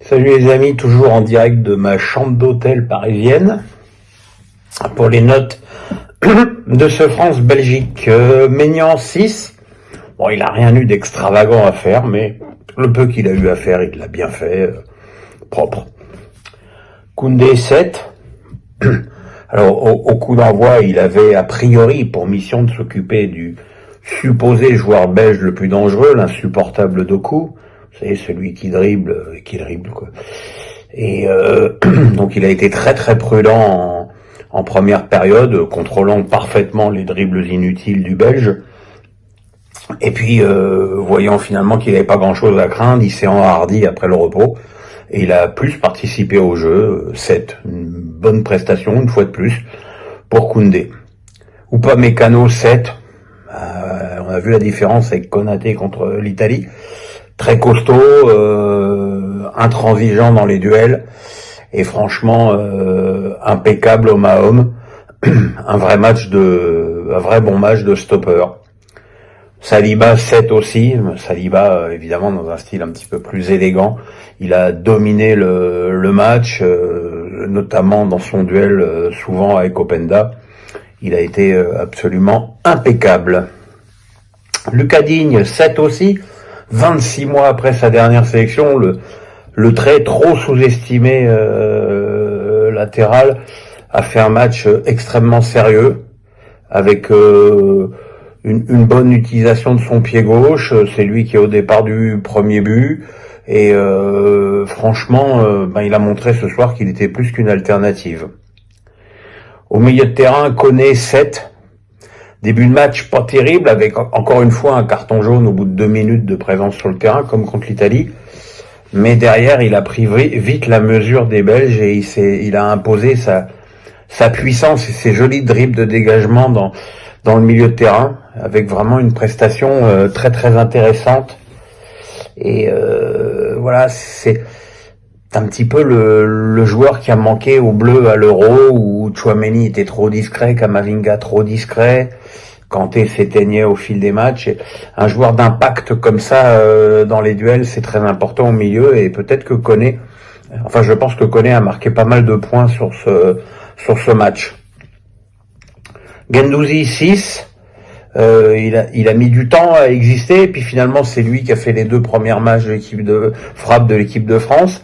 Salut les amis, toujours en direct de ma chambre d'hôtel parisienne pour les notes de ce France-Belgique. Maignan 6, bon il a rien eu d'extravagant à faire, mais le peu qu'il a eu à faire, il l'a bien fait, propre. Koundé 7, alors au coup d'envoi, il avait a priori pour mission de s'occuper du supposé joueur belge le plus dangereux, l'insupportable Doku. Vous savez, celui qui dribble, quoi. Et donc il a été très très prudent en première période, contrôlant parfaitement les dribbles inutiles du Belge. Et puis, voyant finalement qu'il n'avait pas grand-chose à craindre, il s'est enhardi après le repos. Et il a plus participé au jeu, 7. Une bonne prestation, une fois de plus, pour Koundé. Upamecano 7. On a vu la différence avec Konaté contre l'Italie. Très costaud, intransigeant dans les duels, et franchement impeccable homme à homme. un vrai bon match de stopper. Saliba 7 aussi. Saliba évidemment dans un style un petit peu plus élégant. Il a dominé le match, notamment dans son duel souvent avec Openda. Il a été absolument impeccable. Lucas Digne 7 aussi. 26 mois après sa dernière sélection, le très trop sous-estimé latéral a fait un match extrêmement sérieux, avec une bonne utilisation de son pied gauche. C'est lui qui est au départ du premier but, et franchement, il a montré ce soir qu'il était plus qu'une alternative. Au milieu de terrain, Koné 7. Début de match pas terrible, avec encore une fois un carton jaune au bout de 2 minutes de présence sur le terrain, comme contre l'Italie. Mais derrière, il a pris vite la mesure des Belges, et il a imposé sa puissance et ses jolis dribbles de dégagement dans le milieu de terrain, avec vraiment une prestation très très intéressante. Et voilà, c'est un petit peu le joueur qui a manqué au bleu à l'Euro, où Tchouaméni était trop discret, Kamavinga trop discret, Kanté s'éteignait au fil des matchs. Et un joueur d'impact comme ça dans les duels, c'est très important au milieu, et peut-être que je pense que Koné a marqué pas mal de points sur ce match. Guendouzi 6, il a mis du temps à exister, et puis finalement c'est lui qui a fait les 2 premières matchs de l'équipe de frappe de l'équipe de France.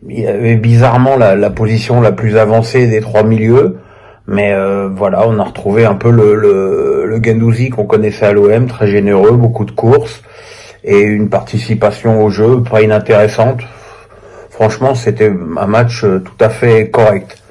Il avait bizarrement la position la plus avancée des 3 milieux, mais voilà, on a retrouvé un peu le Guendouzi qu'on connaissait à l'OM, très généreux, beaucoup de courses, et une participation au jeu pas inintéressante. Franchement, c'était un match tout à fait correct.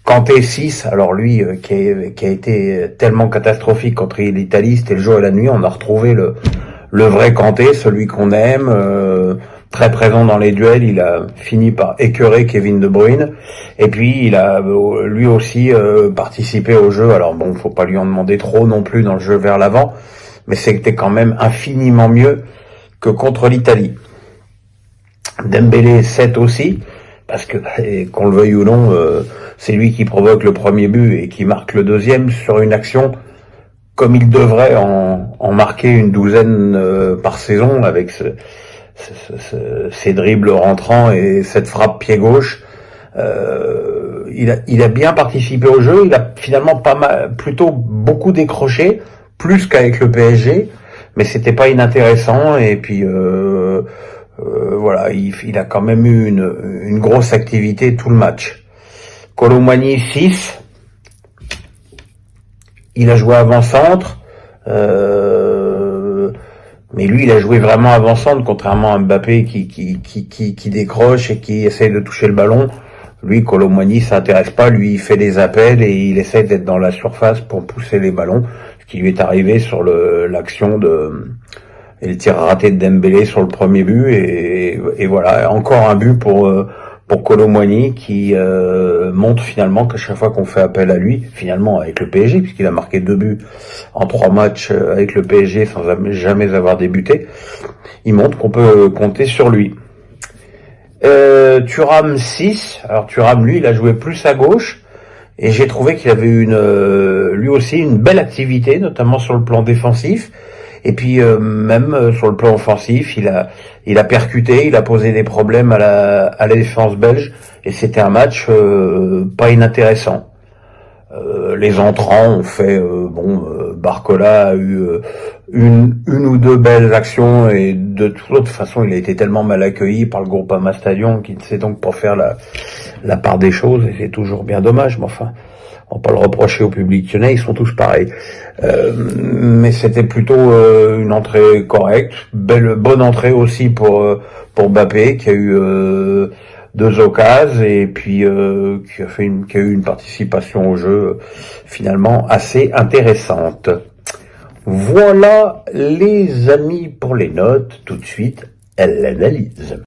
Kanté 6, alors lui qui a été tellement catastrophique contre l'Italie, c'était le jour et la nuit. On a retrouvé le vrai Kanté, celui qu'on aime, très présent dans les duels. Il a fini par écœurer Kevin De Bruyne, et puis il a lui aussi participé au jeu. Alors bon, faut pas lui en demander trop non plus dans le jeu vers l'avant, mais c'était quand même infiniment mieux que contre l'Italie. Dembélé 7 aussi, parce que qu'on le veuille ou non, c'est lui qui provoque le premier but et qui marque le deuxième sur une action comme il devrait en marquer une douzaine par saison, avec ces dribbles rentrants et cette frappe pied gauche. Il a bien participé au jeu. Il a finalement plutôt beaucoup décroché, plus qu'avec le PSG, mais c'était pas inintéressant. Et puis voilà, il a quand même eu une grosse activité tout le match. Kolo Muani 6, il a joué avant-centre, mais lui il a joué vraiment avant-centre, contrairement à Mbappé qui décroche et qui essaye de toucher le ballon. Lui, Kolo Muani s'intéresse pas, lui il fait des appels et il essaie d'être dans la surface pour pousser les ballons, ce qui lui est arrivé sur l'action et le tir raté de Dembélé sur le premier but, et voilà, encore un but pour Kolo Muani, qui montre finalement qu'à chaque fois qu'on fait appel à lui, finalement avec le PSG, puisqu'il a marqué 2 buts en 3 matchs avec le PSG sans jamais avoir débuté, il montre qu'on peut compter sur lui. Thuram 6, alors Thuram lui il a joué plus à gauche, et j'ai trouvé qu'il avait lui aussi une belle activité, notamment sur le plan défensif. Et puis même sur le plan offensif, il a percuté, il a posé des problèmes à la défense belge, et c'était un match pas inintéressant. Les entrants ont fait Barcola a eu une ou deux belles actions, et de toute façon il a été tellement mal accueilli par le Groupama Stadium qu'il ne sait donc pas faire la part des choses, et c'est toujours bien dommage, mais enfin on va pas le reprocher au public lyonnais, ils sont tous pareils. Mais c'était plutôt une entrée correcte, bonne entrée aussi pour Mbappé, qui a eu deux occasions, et puis qui a eu une participation au jeu finalement assez intéressante. Voilà les amis pour les notes. Tout de suite, l'analyse.